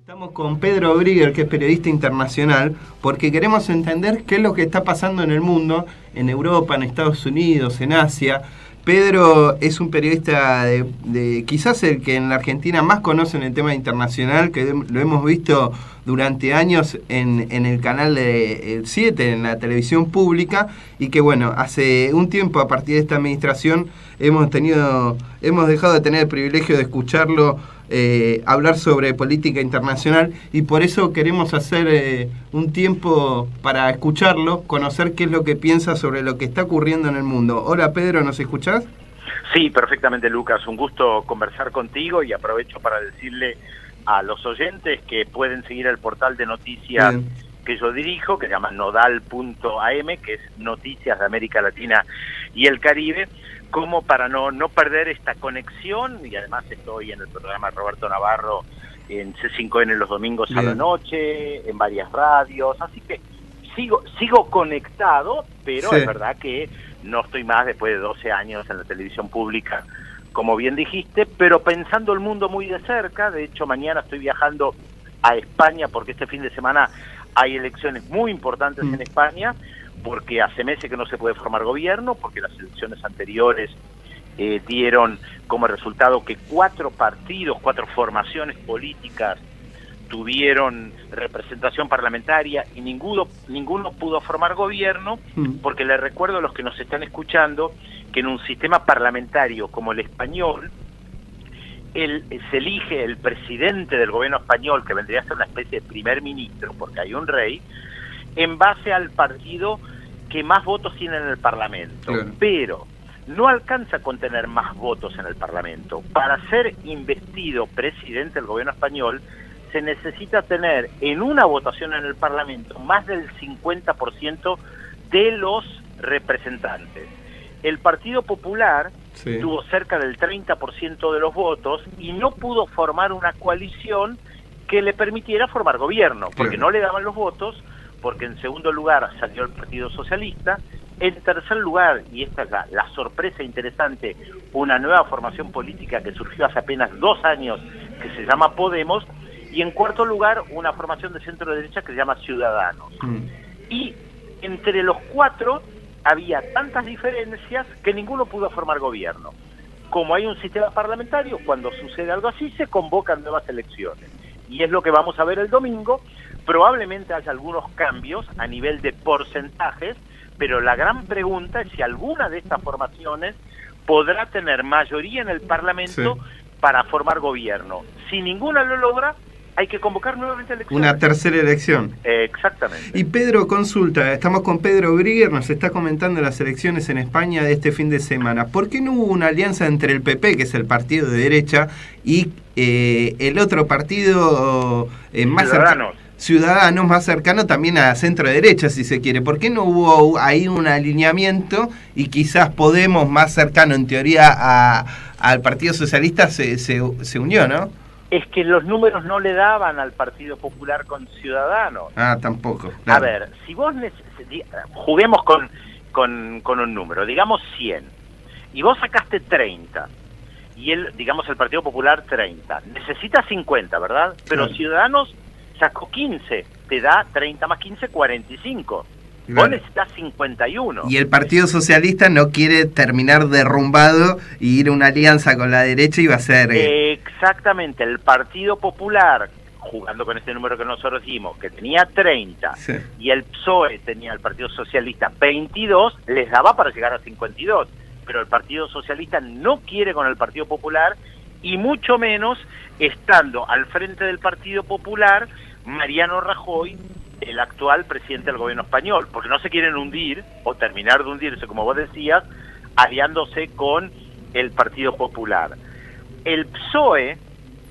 Estamos con Pedro Brigger, que es periodista internacional, porque queremos entender qué es lo que está pasando en el mundo, en Europa, en Estados Unidos, en Asia. Pedro es un periodista de quizás el que en la Argentina más conoce en el tema internacional, que lo hemos visto durante años en el canal de 7, en la televisión pública, y que bueno, hace un tiempo a partir de esta administración hemos dejado de tener el privilegio de escucharlo hablar sobre política internacional, y por eso queremos hacer un tiempo para escucharlo, conocer qué es lo que piensa sobre lo que está ocurriendo en el mundo. Hola Pedro, ¿nos escuchás? Sí, perfectamente, Lucas, un gusto conversar contigo, y aprovecho para decirle a los oyentes que pueden seguir el portal de noticias que yo dirijo, que se llama nodal.am, que es Noticias de América Latina y el Caribe, como para no perder esta conexión. Y además estoy en el programa de Roberto Navarro en C5N los domingos a la noche, en varias radios, así que sigo conectado, pero es verdad que no estoy más después de 12 años en la televisión pública, como bien dijiste, pero pensando el mundo muy de cerca. De hecho, mañana estoy viajando a España, porque este fin de semana hay elecciones muy importantes en España, porque hace meses que no se puede formar gobierno, porque las elecciones anteriores dieron como resultado que 4 formaciones políticas tuvieron representación parlamentaria y ninguno pudo formar gobierno, porque les recuerdo a los que nos están escuchando que en un sistema parlamentario como el español, se elige el presidente del gobierno español, que vendría a ser una especie de primer ministro, porque hay un rey, en base al partido que más votos tiene en el Parlamento. Claro. Pero no alcanza con tener más votos en el Parlamento. Para ser investido presidente del gobierno español, se necesita tener en una votación en el Parlamento más del 50% de los representantes. El Partido Popular tuvo cerca del 30% de los votos y no pudo formar una coalición que le permitiera formar gobierno, porque no le daban los votos, porque en segundo lugar salió el Partido Socialista, en tercer lugar, y esta es la sorpresa interesante, una nueva formación política que surgió hace apenas 2 años, que se llama Podemos, y en cuarto lugar, una formación de centro-derecha que se llama Ciudadanos. Y entre los 4 había tantas diferencias que ninguno pudo formar gobierno. Como hay un sistema parlamentario, cuando sucede algo así, se convocan nuevas elecciones. Y es lo que vamos a ver el domingo. Probablemente haya algunos cambios a nivel de porcentajes, pero la gran pregunta es si alguna de estas formaciones podrá tener mayoría en el Parlamento para formar gobierno. Si ninguna lo logra, hay que convocar nuevamente elecciones. Una tercera elección. Exactamente. Y Pedro, consulta, estamos con Pedro Brigger, nos está comentando las elecciones en España de este fin de semana. ¿Por qué no hubo una alianza entre el PP, que es el partido de derecha, y el otro partido más cercano? Ciudadanos, más cercano también a centro-derecha, si se quiere. ¿Por qué no hubo ahí un alineamiento y quizás Podemos, más cercano en teoría al Partido Socialista, se unió, no? Es que los números no le daban al Partido Popular con Ciudadanos. Tampoco. Claro. A ver, si vos juguemos con un número, digamos 100, y vos sacaste 30, y digamos el Partido Popular 30, necesita 50, ¿verdad? Pero claro. Ciudadanos sacó 15, te da 30 más 15, 45. Claro. Vos necesitas 51. Y el Partido Socialista no quiere terminar derrumbado y ir a una alianza con la derecha, y va a ser... Exactamente, el Partido Popular, jugando con este número que nosotros dimos, que tenía 30, y el PSOE tenía, el Partido Socialista, 22, les daba para llegar a 52. Pero el Partido Socialista no quiere con el Partido Popular, y mucho menos estando al frente del Partido Popular Mariano Rajoy, el actual presidente del gobierno español, porque no se quieren hundir o terminar de hundirse, como vos decías, aliándose con el Partido Popular. El PSOE,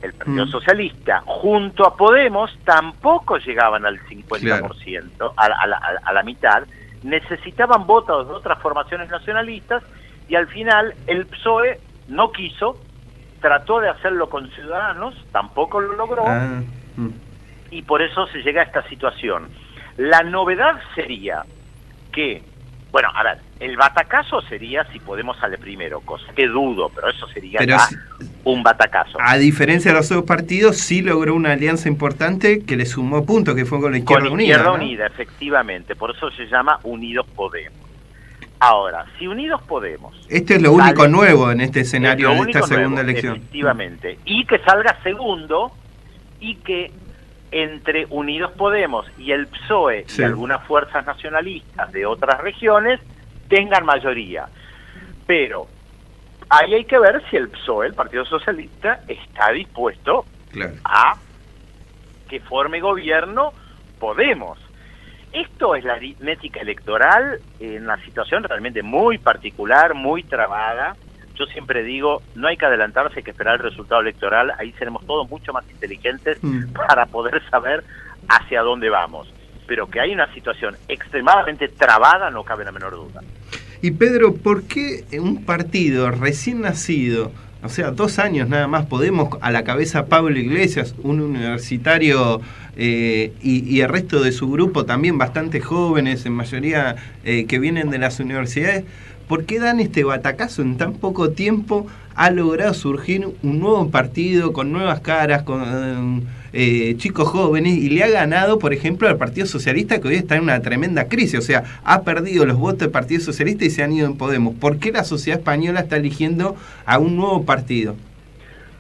el Partido Socialista, junto a Podemos, tampoco llegaban al 50%, a la mitad. Necesitaban votos de otras formaciones nacionalistas, y al final el PSOE no quiso, trató de hacerlo con Ciudadanos, tampoco lo logró, y por eso se llega a esta situación. La novedad sería que, bueno, a ver, el batacazo sería si Podemos sale primero, cosa que dudo, pero eso sería un batacazo. A diferencia de los otros partidos, sí logró una alianza importante que le sumó puntos, que fue con la Izquierda Unida. Con Izquierda ¿no? Unida, efectivamente. Por eso se llama Unidos Podemos. Ahora, si Unidos Podemos... Esto es lo único nuevo en este escenario de esta segunda elección. Efectivamente. Y que salga segundo y que entre Unidos Podemos y el PSOE y algunas fuerzas nacionalistas de otras regiones tengan mayoría. Pero ahí hay que ver si el PSOE, el Partido Socialista, está dispuesto a que forme gobierno Podemos. Esto es la aritmética electoral en una situación realmente muy particular, muy trabada. Yo siempre digo, no hay que adelantarse, hay que esperar el resultado electoral, ahí seremos todos mucho más inteligentes para poder saber hacia dónde vamos. Pero que hay una situación extremadamente trabada, no cabe la menor duda. Y Pedro, ¿por qué un partido recién nacido, o sea, 2 años nada más, Podemos a la cabeza Pablo Iglesias, un universitario y el resto de su grupo también bastante jóvenes, en mayoría que vienen de las universidades, ¿por qué dan este batacazo en tan poco tiempo? Ha logrado surgir un nuevo partido con nuevas caras, con chicos jóvenes, y le ha ganado, por ejemplo, al Partido Socialista, que hoy está en una tremenda crisis. O sea, ha perdido los votos del Partido Socialista y se han ido en Podemos. ¿Por qué la sociedad española está eligiendo a un nuevo partido?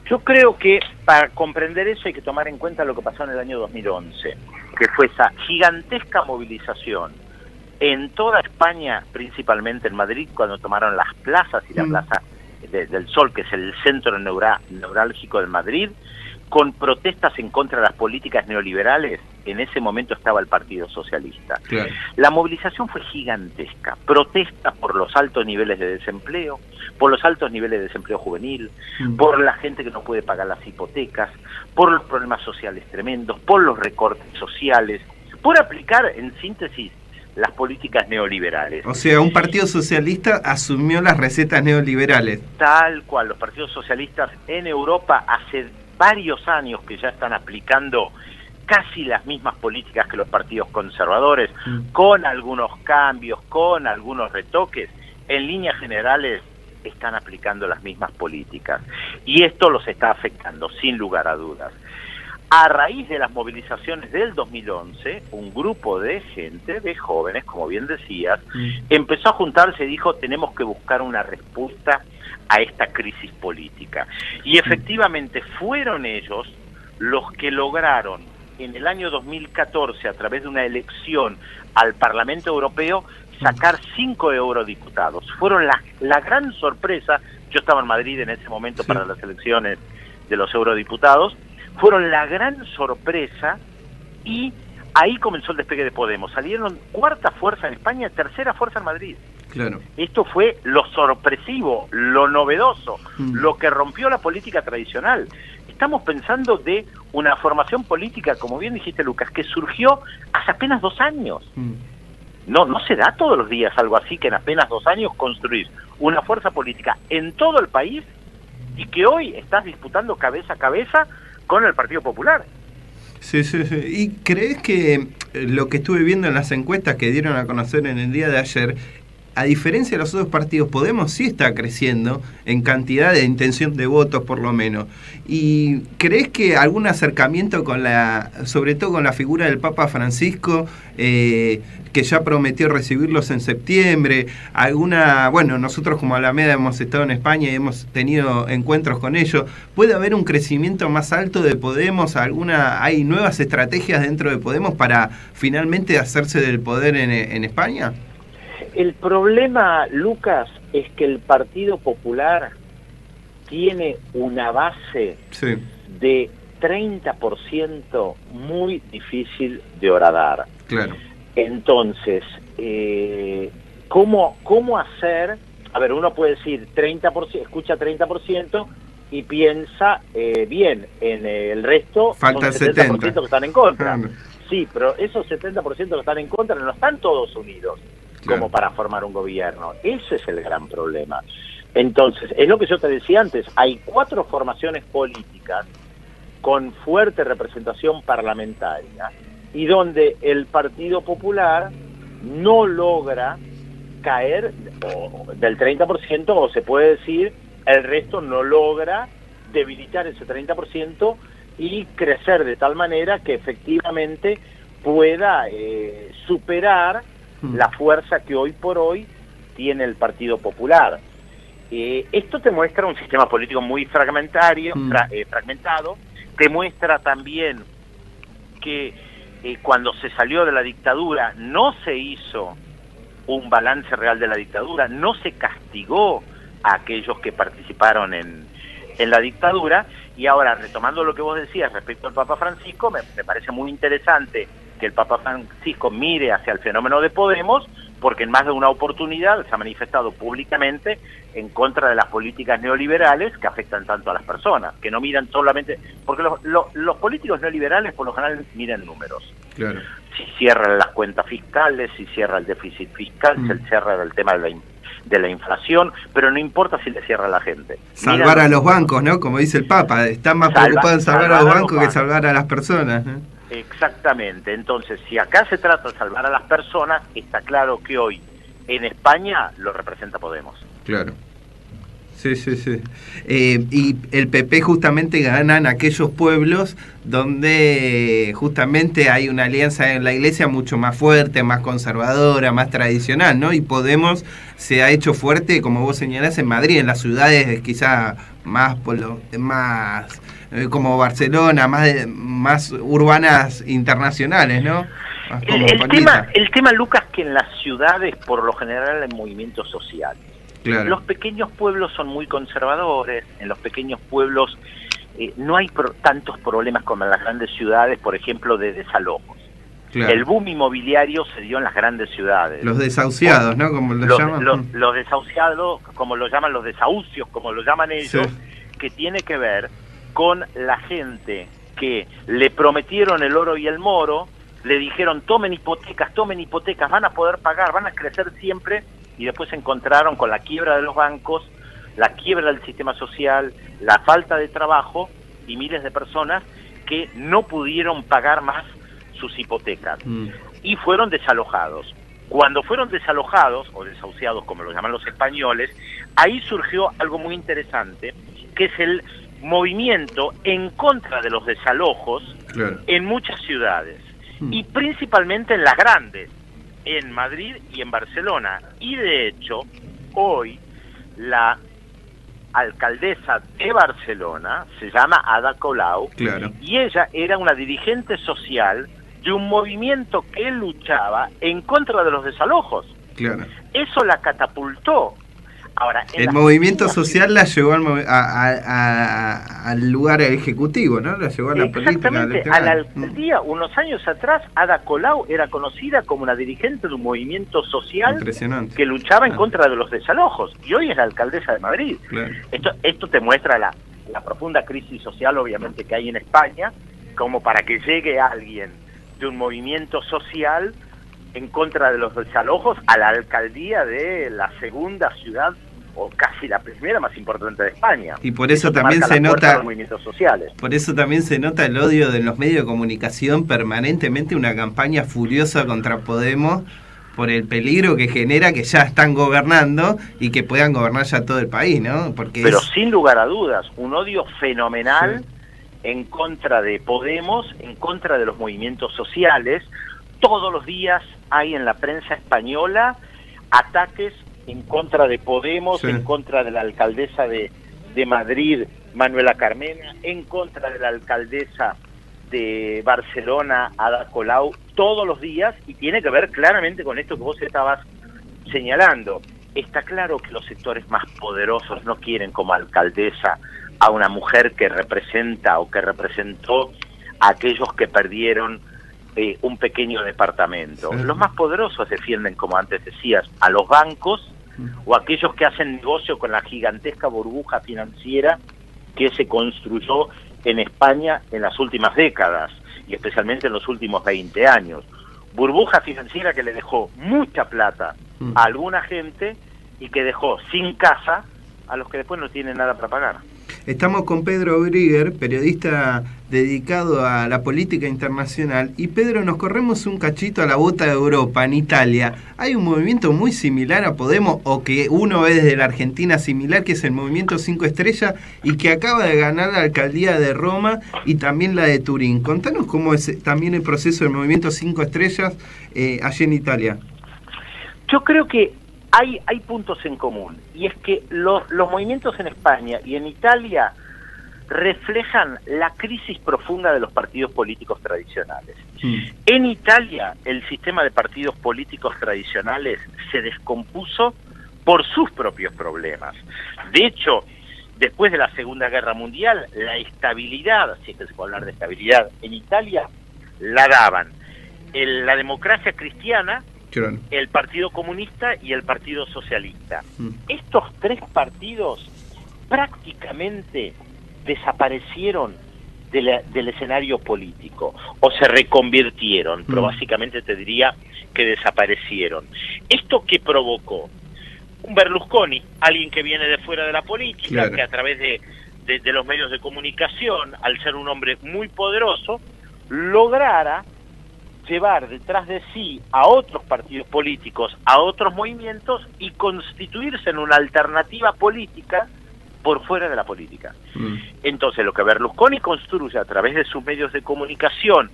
Yo creo que para comprender eso hay que tomar en cuenta lo que pasó en el año 2011, que fue esa gigantesca movilización en toda España, principalmente en Madrid, cuando tomaron las plazas y la Plaza del Sol, que es el centro neurálgico de Madrid, con protestas en contra de las políticas neoliberales. En ese momento estaba el Partido Socialista. Claro. La movilización fue gigantesca. Protesta por los altos niveles de desempleo, por los altos niveles de desempleo juvenil, por la gente que no puede pagar las hipotecas, por los problemas sociales tremendos, por los recortes sociales, por aplicar, en síntesis, las políticas neoliberales. O sea, un partido socialista asumió las recetas neoliberales. Tal cual, los partidos socialistas en Europa hace varios años que ya están aplicando casi las mismas políticas que los partidos conservadores, con algunos cambios, con algunos retoques. En líneas generales están aplicando las mismas políticas. Y esto los está afectando, sin lugar a dudas. A raíz de las movilizaciones del 2011, un grupo de gente, de jóvenes, como bien decías, empezó a juntarse y dijo, tenemos que buscar una respuesta a esta crisis política. Y efectivamente fueron ellos los que lograron en el año 2014, a través de una elección al Parlamento Europeo, sacar 5 eurodiputados. Fueron la gran sorpresa. Yo estaba en Madrid en ese momento para las elecciones de los eurodiputados. Fueron la gran sorpresa y ahí comenzó el despegue de Podemos. Salieron 4ª fuerza en España, 3ª fuerza en Madrid. Claro. Esto fue lo sorpresivo, lo novedoso, lo que rompió la política tradicional. Estamos pensando de una formación política, como bien dijiste, Lucas, que surgió hace apenas 2 años. No se da todos los días algo así, que en apenas 2 años construir una fuerza política en todo el país y que hoy estás disputando cabeza a cabeza con el Partido Popular. Sí. ¿Y crees que lo que estuve viendo en las encuestas que dieron a conocer en el día de ayer, a diferencia de los otros partidos, Podemos sí está creciendo en cantidad de intención de votos, por lo menos? ¿Y crees que algún acercamiento con sobre todo con la figura del Papa Francisco, que ya prometió recibirlos en septiembre, bueno, nosotros como Alameda hemos estado en España y hemos tenido encuentros con ellos, ¿puede haber un crecimiento más alto de Podemos? ¿Hay nuevas estrategias dentro de Podemos para finalmente hacerse del poder en España? El problema, Lucas, es que el Partido Popular tiene una base de 30% muy difícil de horadar. Claro. Entonces, ¿cómo hacer? A ver, uno puede decir 30%, escucha 30% y piensa bien, en el resto falta son 70% que están en contra. Sí, pero esos 70% que están en contra no están todos unidos como para formar un gobierno. Ese es el gran problema. Entonces, es lo que yo te decía antes, hay 4 formaciones políticas con fuerte representación parlamentaria y donde el Partido Popular no logra caer del 30%, o se puede decir, el resto no logra debilitar ese 30% y crecer de tal manera que efectivamente pueda superar la fuerza que hoy por hoy tiene el Partido Popular. Esto te muestra un sistema político muy fragmentado, te muestra también que cuando se salió de la dictadura no se hizo un balance real de la dictadura, no se castigó a aquellos que participaron en la dictadura, y ahora, retomando lo que vos decías respecto al Papa Francisco, me parece muy interesante que el Papa Francisco mire hacia el fenómeno de Podemos, porque en más de una oportunidad se ha manifestado públicamente en contra de las políticas neoliberales que afectan tanto a las personas, que no miran solamente, porque los políticos neoliberales por lo general miran números. Claro. Si cierran las cuentas fiscales, si cierra el déficit fiscal, si cierra el tema de la inflación, pero no importa si le cierra a la gente. Salvar a los bancos, ¿no? Como dice el Papa, están más preocupados en salvar a los bancos que salvar a las personas, ¿no? Exactamente. Entonces, si acá se trata de salvar a las personas, está claro que hoy en España lo representa Podemos. Claro. Sí. Y el PP justamente gana en aquellos pueblos donde justamente hay una alianza en la iglesia mucho más fuerte, más conservadora, más tradicional, ¿no? Y Podemos se ha hecho fuerte, como vos señalás, en Madrid, en las ciudades quizá más como Barcelona, más urbanas internacionales, ¿no? El tema, Lucas, que en las ciudades por lo general hay movimientos sociales. Claro. Los pequeños pueblos son muy conservadores, en los pequeños pueblos no hay tantos problemas como en las grandes ciudades, por ejemplo, de desalojos. Claro. El boom inmobiliario se dio en las grandes ciudades. Los desahuciados, ¿no? Como los llaman. Los desahuciados, como lo llaman, los desahucios, como lo llaman ellos, sí. Que tiene que ver con la gente que le prometieron el oro y el moro, le dijeron tomen hipotecas, van a poder pagar, van a crecer siempre, y después se encontraron con la quiebra de los bancos, la quiebra del sistema social, la falta de trabajo y miles de personas que no pudieron pagar más sus hipotecas y fueron desalojados. Cuando fueron desalojados, o desahuciados como lo llaman los españoles, ahí surgió algo muy interesante, que es el movimiento en contra de los desalojos, claro, en muchas ciudades, y principalmente en las grandes, en Madrid y en Barcelona. Y de hecho, hoy la alcaldesa de Barcelona se llama Ada Colau, claro, y ella era una dirigente social de un movimiento que luchaba en contra de los desalojos. Claro. Eso la catapultó. Ahora, el movimiento social la llevó al lugar ejecutivo, ¿no? La llevó a la política. Exactamente, a la alcaldía. Unos años atrás, Ada Colau era conocida como una dirigente de un movimiento social que luchaba en contra de los desalojos, y hoy es la alcaldesa de Madrid. Claro. Esto te muestra la profunda crisis social, obviamente, que hay en España, como para que llegue alguien de un movimiento social en contra de los desalojos a la alcaldía de la segunda ciudad, o casi la primera más importante de España. Y por eso también se nota los movimientos sociales. Por eso también se nota el odio de los medios de comunicación, permanentemente una campaña furiosa contra Podemos por el peligro que genera que ya están gobernando y que puedan gobernar ya todo el país, ¿no? Pero sin lugar a dudas, un odio fenomenal, sí, en contra de Podemos, en contra de los movimientos sociales. Todos los días hay en la prensa española ataques en contra de Podemos, sí, en contra de la alcaldesa de Madrid, Manuela Carmena, en contra de la alcaldesa de Barcelona, Ada Colau, todos los días, y tiene que ver claramente con esto que vos estabas señalando. Está claro que los sectores más poderosos no quieren como alcaldesa a una mujer que representa o que representó a aquellos que perdieron un pequeño departamento. Sí. Los más poderosos defienden, como antes decías, a los bancos o aquellos que hacen negocio con la gigantesca burbuja financiera que se construyó en España en las últimas décadas y especialmente en los últimos 20 años. Burbuja financiera que le dejó mucha plata a alguna gente y que dejó sin casa a los que después no tienen nada para pagar. Estamos con Pedro Brigger, periodista dedicado a la política internacional. Y Pedro, nos corremos un cachito a la bota de Europa, en Italia. Hay un movimiento muy similar a Podemos, o que uno ve desde la Argentina similar, que es el Movimiento 5 Estrellas, y que acaba de ganar la alcaldía de Roma y también la de Turín. Contanos cómo es también el proceso del Movimiento 5 Estrellas allí en Italia. Yo creo que hay puntos en común, y es que los movimientos en España y en Italia reflejan la crisis profunda de los partidos políticos tradicionales. En Italia, el sistema de partidos políticos tradicionales se descompuso por sus propios problemas. De hecho, después de la Segunda Guerra Mundial, la estabilidad, si es que se puede hablar de estabilidad, en Italia la daban la democracia cristiana, el Partido Comunista y el Partido Socialista. Estos tres partidos prácticamente desaparecieron del escenario político, o se reconvirtieron, pero básicamente te diría que desaparecieron. ¿Esto qué provocó? Un Berlusconi, alguien que viene de fuera de la política, que a través de los medios de comunicación, al ser un hombre muy poderoso, lograra llevar detrás de sí a otros partidos políticos, a otros movimientos, y constituirse en una alternativa política por fuera de la política. Entonces, lo que Berlusconi construye a través de sus medios de comunicación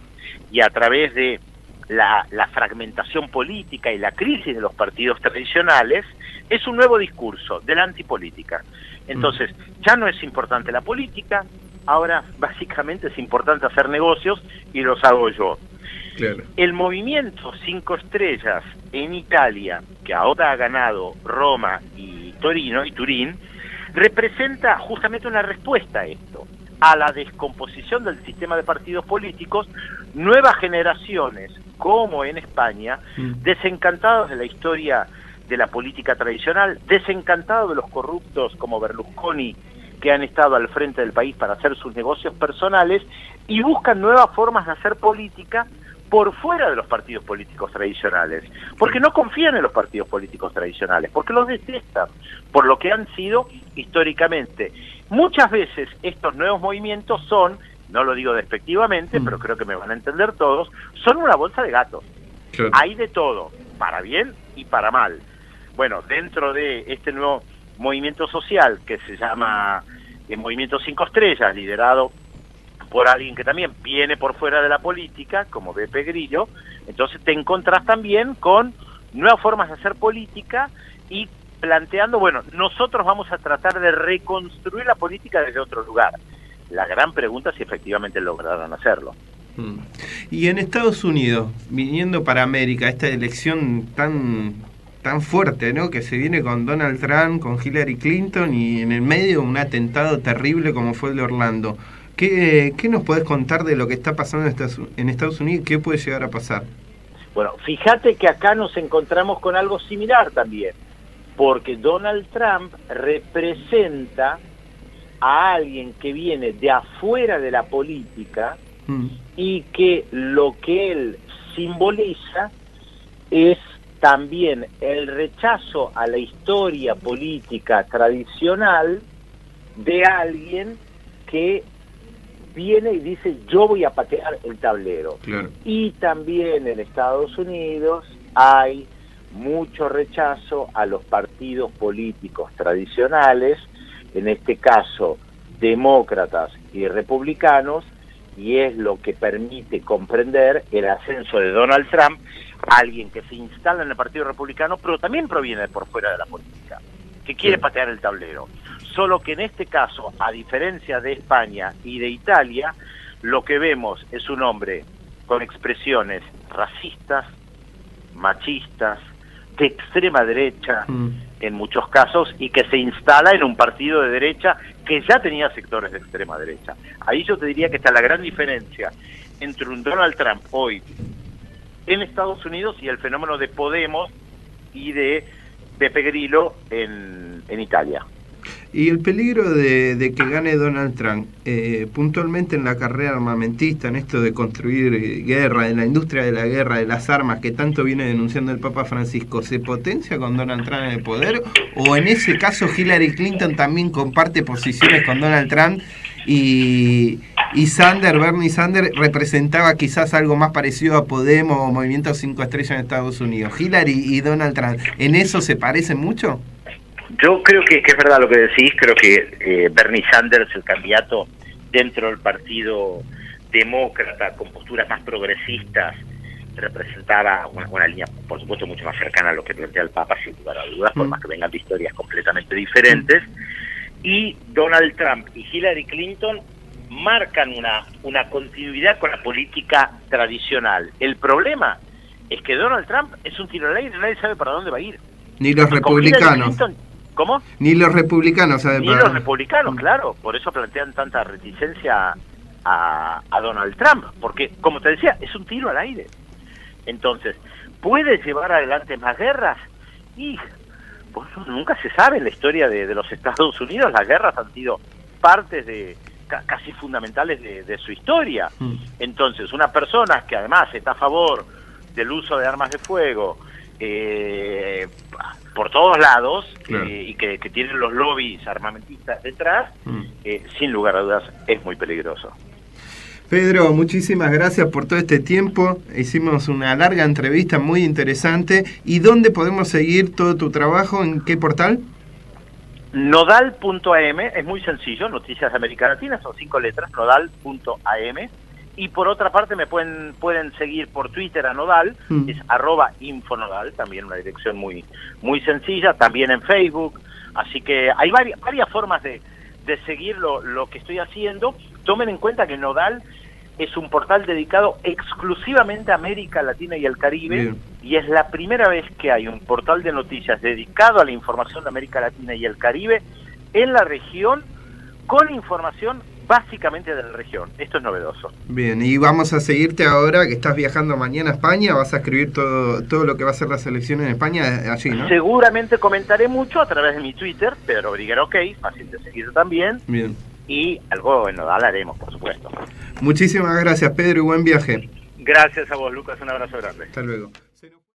y a través de la fragmentación política y la crisis de los partidos tradicionales, es un nuevo discurso de la antipolítica. Entonces, ya no es importante la política, ahora básicamente es importante hacer negocios, y los hago yo. El Movimiento 5 Estrellas en Italia, que ahora ha ganado Roma y Turín, representa justamente una respuesta a esto, a la descomposición del sistema de partidos políticos. Nuevas generaciones, como en España, desencantados de la historia de la política tradicional, desencantados de los corruptos como Berlusconi, que han estado al frente del país para hacer sus negocios personales, y buscan nuevas formas de hacer política por fuera de los partidos políticos tradicionales, porque no confían en los partidos políticos tradicionales, porque los detestan, por lo que han sido históricamente. Muchas veces estos nuevos movimientos son, no lo digo despectivamente, pero creo que me van a entender todos, son una bolsa de gatos. Hay de todo, para bien y para mal. Bueno, dentro de este nuevo movimiento social que se llama el Movimiento 5 Estrellas, liderado por alguien que también viene por fuera de la política, como Beppe Grillo, entonces te encontrás también con nuevas formas de hacer política y planteando, bueno, nosotros vamos a tratar de reconstruir la política desde otro lugar. La gran pregunta es si efectivamente lograron hacerlo. Y en Estados Unidos, viniendo para América, esta elección tan fuerte, ¿no?, que se viene con Donald Trump, con Hillary Clinton, y en el medio un atentado terrible como fue el de Orlando. ¿Qué nos podés contar de lo que está pasando en Estados Unidos y qué puede llegar a pasar? Bueno, fíjate que acá nos encontramos con algo similar también, porque Donald Trump representa a alguien que viene de afuera de la política y que lo que él simboliza es también el rechazo a la historia política tradicional de alguien que viene y dice, yo voy a patear el tablero. Y también en Estados Unidos hay mucho rechazo a los partidos políticos tradicionales, en este caso demócratas y republicanos, y es lo que permite comprender el ascenso de Donald Trump, alguien que se instala en el Partido Republicano, pero también proviene de por fuera de la política, que quiere patear el tablero. Solo que en este caso, a diferencia de España y de Italia, lo que vemos es un hombre con expresiones racistas, machistas, de extrema derecha en muchos casos, y que se instala en un partido de derecha que ya tenía sectores de extrema derecha. Ahí yo te diría que está la gran diferencia entre un Donald Trump hoy en Estados Unidos y el fenómeno de Podemos y de Beppe Grillo en Italia. Y el peligro de que gane Donald Trump, puntualmente en la carrera armamentista, en esto de construir guerra, en la industria de la guerra, de las armas, que tanto viene denunciando el Papa Francisco, ¿se potencia con Donald Trump en el poder o en ese caso Hillary Clinton también comparte posiciones con Donald Trump y Bernie Sanders representaba quizás algo más parecido a Podemos o Movimiento 5 Estrellas en Estados Unidos. Hillary y Donald Trump, ¿en eso se parecen mucho? Yo creo que es verdad lo que decís. Creo que Bernie Sanders, el candidato dentro del Partido Demócrata, con posturas más progresistas, representaba una línea, por supuesto, mucho más cercana a lo que plantea el Papa, sin lugar a dudas, por más que vengan de historias completamente diferentes. Y Donald Trump y Hillary Clinton marcan una continuidad con la política tradicional. El problema es que Donald Trump es un tiro al aire y nadie sabe para dónde va a ir. Ni los republicanos. ¿Cómo? Ni los republicanos saben. Ni los republicanos, claro. Por eso plantean tanta reticencia a Donald Trump, porque, como te decía, es un tiro al aire. Entonces, ¿puede llevar adelante más guerras? Y pues nunca se sabe en la historia de los Estados Unidos. Las guerras han sido partes casi fundamentales de su historia. Entonces, una persona que además está a favor del uso de armas de fuego por todos lados, claro, y que tienen los lobbies armamentistas detrás, sin lugar a dudas es muy peligroso. Pedro, muchísimas gracias por todo este tiempo. Hicimos una larga entrevista muy interesante. ¿Y dónde podemos seguir todo tu trabajo? ¿En qué portal? Nodal.am, es muy sencillo, Noticias de América Latina, son 5 letras, nodal.am. Y por otra parte me pueden seguir por Twitter a Nodal, es @infonodal, también una dirección muy sencilla, también en Facebook. Así que hay varias formas de seguir lo que estoy haciendo. Tomen en cuenta que Nodal es un portal dedicado exclusivamente a América Latina y el Caribe. Bien. Y es la primera vez que hay un portal de noticias dedicado a la información de América Latina y el Caribe en la región, con información básicamente de la región. Esto es novedoso. Bien, y vamos a seguirte ahora que estás viajando mañana a España. Vas a escribir todo lo que va a ser la selección en España allí, ¿no? Seguramente comentaré mucho a través de mi Twitter, Pedro Briguero OK, fácil de seguir también. Bien. Y algo en Nodal haremos, por supuesto. Muchísimas gracias, Pedro, y buen viaje. Gracias a vos, Lucas. Un abrazo grande. Hasta luego.